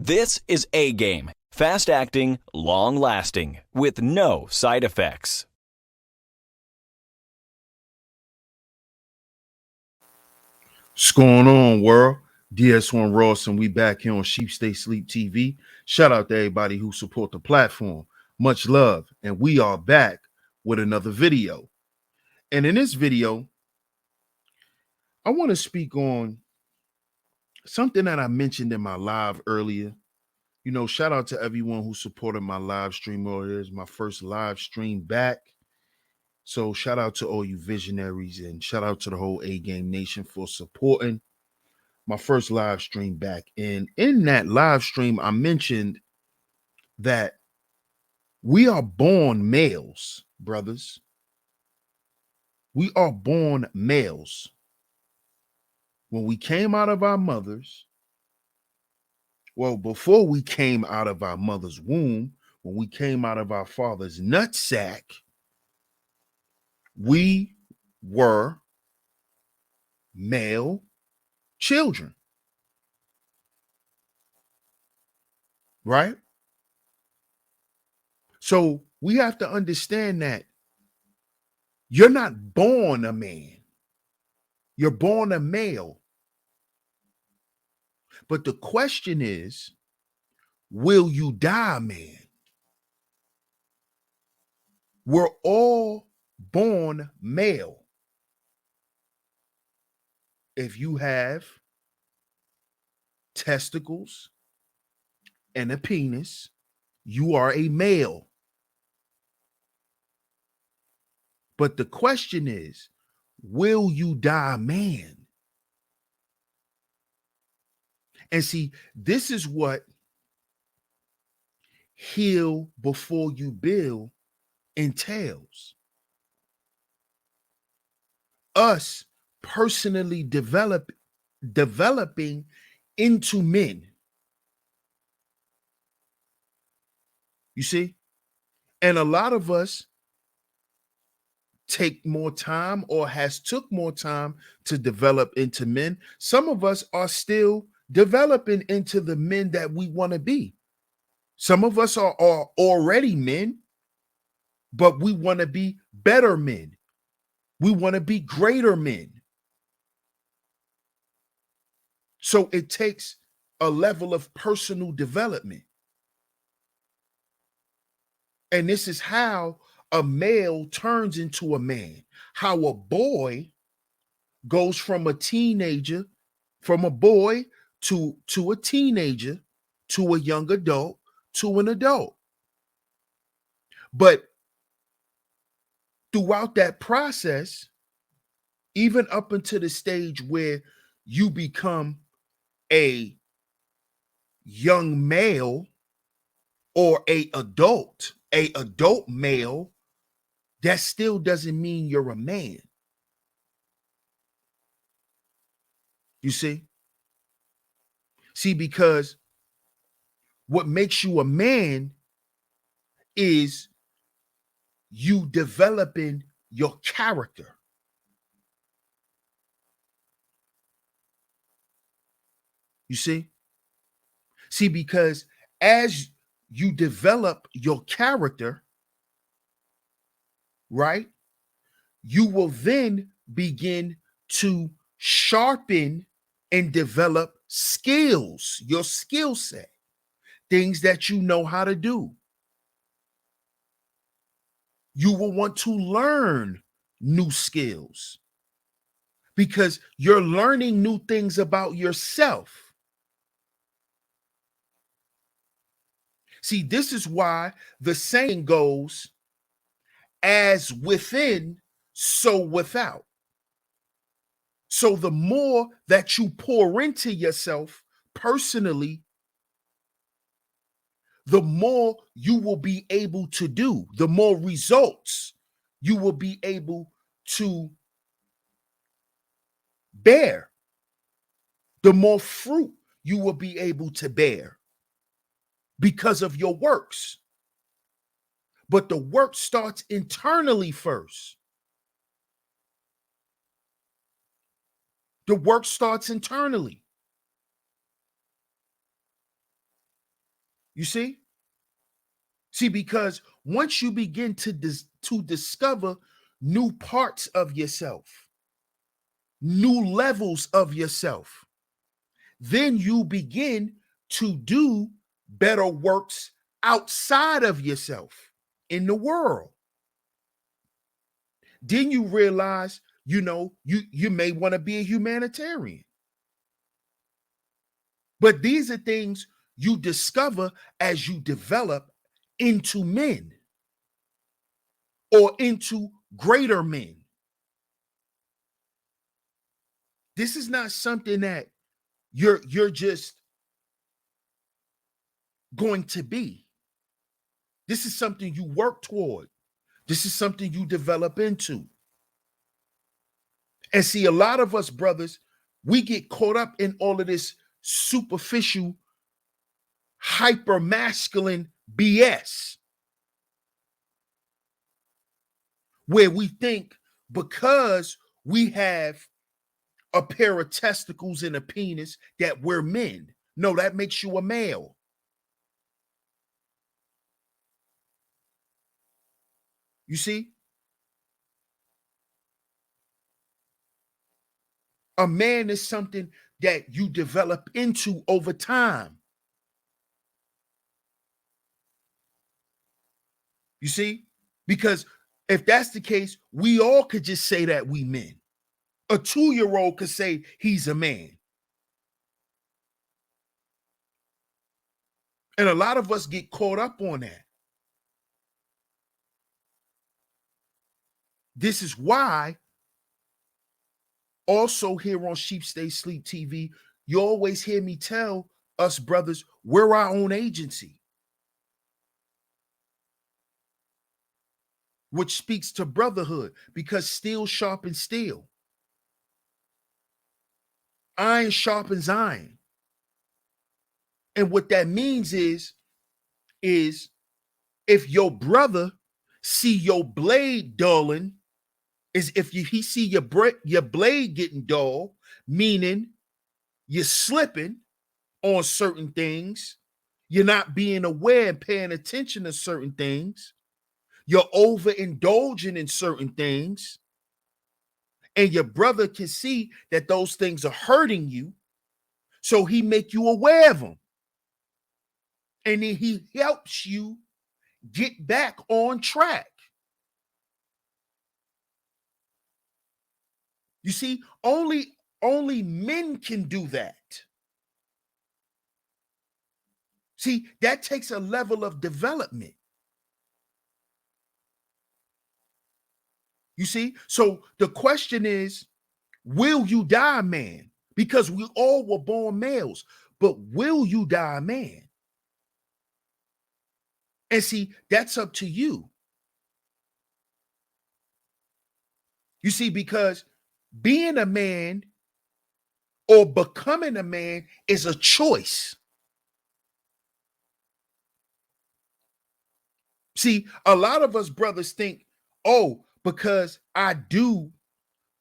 This is A Game. Fast acting, long lasting, with no side effects. What's going on, world? DS1 Ross, and we back here on Stay Sleep TV. Shout out to everybody who support the platform. Much love. And we are back with another video. And in this video, I want to speak on something that I mentioned in my live earlier. You know, shout out to everyone who supported my live stream earlier. It's my first live stream back. So shout out to all you visionaries and shout out to the whole A Game Nation for supporting my first live stream back. And in that live stream, I mentioned that we are born males, brothers. We are born males. When we came out of our mothers, well, before we came out of our mother's womb, when we came out of our father's nutsack, we were male children, right? So we have to understand that you're not born a man. You're born a male. But the question is, will you die a man? We're all born male. If you have testicles and a penis, you are a male. But the question is, will you die a man? And see, this is what heal before you build entails. Us personally developing into men. You see? And a lot of us take more time or has took more time to develop into men. Some of us are still developing into the men that we want to be. Some of us are already men, but we want to be better men. We want to be greater men. So it takes a level of personal development. And this is how a male turns into a man, how a boy goes from a teenager, from a boy to a teenager, to a young adult, to an adult. But throughout that process, even up until the stage where you become a young male or a adult male, that still doesn't mean you're a man. You see? See, because what makes you a man is you developing your character. You see? See, because as you develop your character, right, you will then begin to sharpen and develop skills, your skill set, things that you know how to do. You will want to learn new skills because you're learning new things about yourself. See, this is why the saying goes, as within, so without. So the more that you pour into yourself personally, the more you will be able to do, the more results you will be able to bear, the more fruit you will be able to bear because of your works. But the work starts internally first. The work starts internally. You see? See, because once you begin to discover new parts of yourself, new levels of yourself, then you begin to do better works outside of yourself in the world. Then you realize, you may want to be a humanitarian. But these are things you discover as you develop into men or into greater men. This is not something that you're just going to be. This is something you work toward. This is something you develop into. And see, a lot of us brothers, we get caught up in all of this superficial, hyper masculine BS, where we think because we have a pair of testicles and a penis that we're men. No, that makes you a male. You see? A man is something that you develop into over time. You see? Because if that's the case, we all could just say that we men. A 2-year-old could say he's a man. And a lot of us get caught up on that. This is why also here on Sheep Stay Sleep TV, you always hear me tell us brothers, we're our own agency, which speaks to brotherhood, because steel sharpens steel. Iron sharpens iron. And what that means is if your brother see your blade dulling, is if he see your blade getting dull, meaning you're slipping on certain things, you're not being aware and paying attention to certain things, you're overindulging in certain things, and your brother can see that those things are hurting you, so he make you aware of them, and then he helps you get back on track. You see, only men can do that. See, that takes a level of development. You see? So the question is, will you die a man? Because we all were born males, but will you die a man? And see, that's up to you. You see, because being a man or becoming a man is a choice. See, a lot of us brothers think, oh, because I do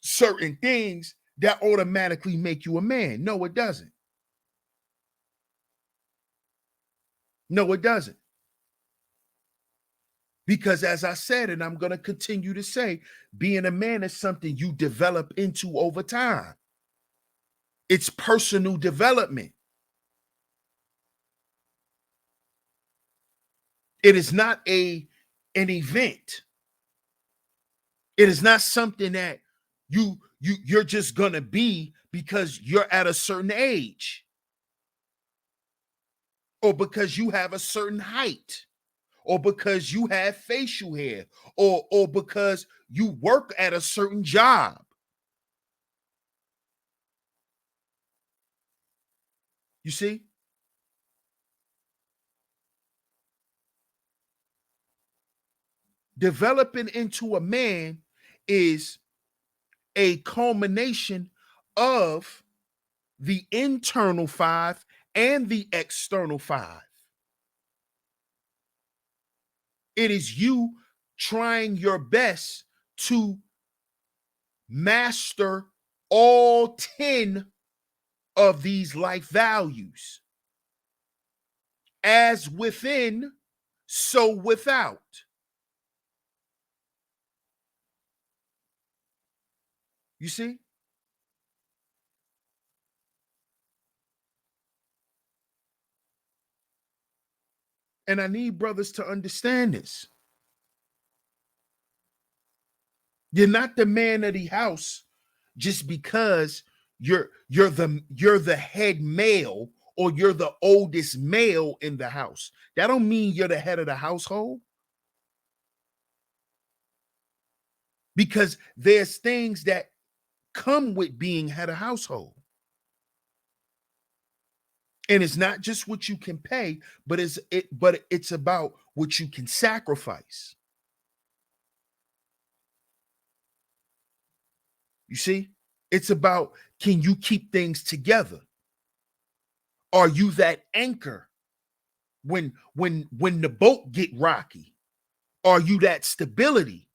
certain things, that automatically make you a man. No, it doesn't. No, it doesn't. Because as I said, and I'm going to continue to say, being a man is something you develop into over time. It's personal development. It is not an event. It is not something that you're just going to be because you're at a certain age, or because you have a certain height, or because you have facial hair, or because you work at a certain job. You see? Developing into a man is a culmination of the internal 5 and the external 5. It is you trying your best to master all 10 of these life values As within, so without. You see? And I need brothers to understand this. You're not the man of the house just because you're the head male or you're the oldest male in the house. That don't mean you're the head of the household. Because there's things that come with being head of household. And it's not just what you can pay, but it's about what you can sacrifice. You see? It's about, can you keep things together? Are you that anchor when the boat get rocky? Are you that stability?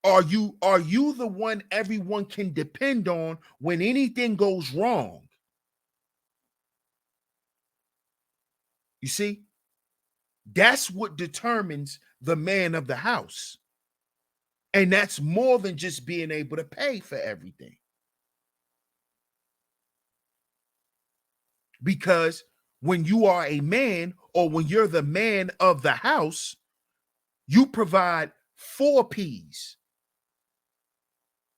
Are you the one everyone can depend on when anything goes wrong? You see? That's what determines the man of the house. And that's more than just being able to pay for everything. Because when you are a man, or when you're the man of the house, you provide 4 P's.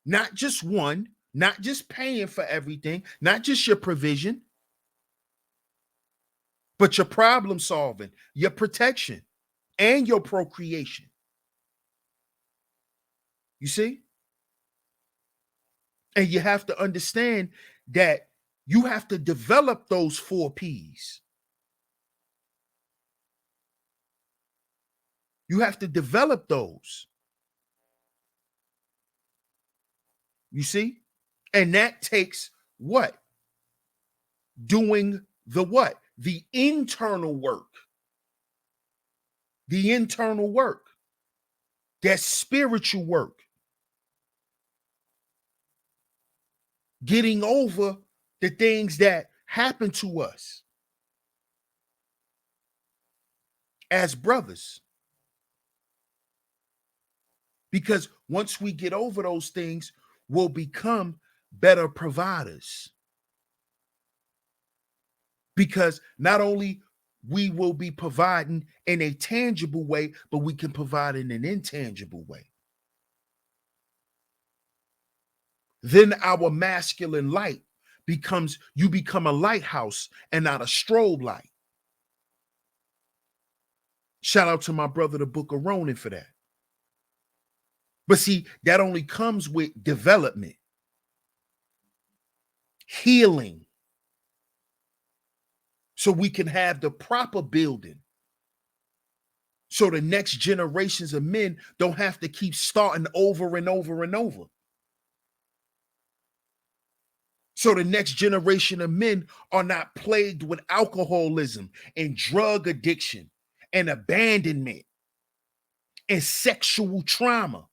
Not just one, not just paying for everything, not just your provision, but your problem solving, your protection, and your procreation. You see? And you have to understand that you have to develop those 4 P's. You have to develop those. You see? And that takes what? Doing the what? The internal work. The internal work. That spiritual work. Getting over the things that happen to us as brothers. Because once we get over those things, we'll become better providers. Because not only we will be providing in a tangible way, but we can provide in an intangible way. Then our masculine light becomes, you become a lighthouse and not a strobe light. Shout out to my brother, the Book of Ronan, for that. But see, that only comes with development, healing, so we can have the proper building. So the next generations of men don't have to keep starting over and over and over. So the next generation of men are not plagued with alcoholism and drug addiction and abandonment and sexual trauma.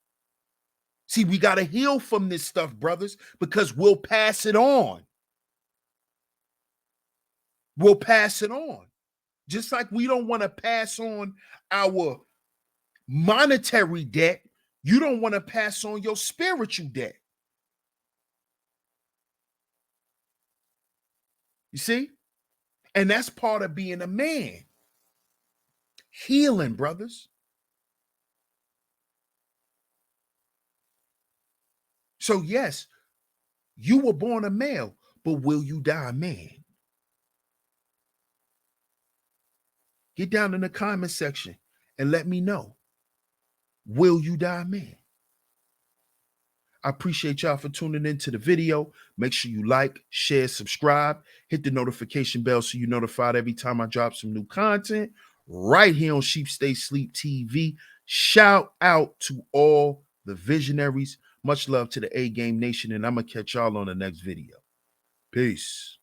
See, we got to heal from this stuff, brothers, because we'll pass it on. We'll pass it on. Just like we don't want to pass on our monetary debt, you don't want to pass on your spiritual debt. You see? And that's part of being a man. Healing, brothers. So yes, you were born a male, but will you die a man? Get down in the comment section and let me know. Will you die a man? I appreciate y'all for tuning into the video. Make sure you like, share, subscribe, hit the notification bell so you're notified every time I drop some new content right here on Sheep Stay Sleep TV. Shout out to all the visionaries. Much love to the A Game Nation, and I'm going to catch y'all on the next video. Peace.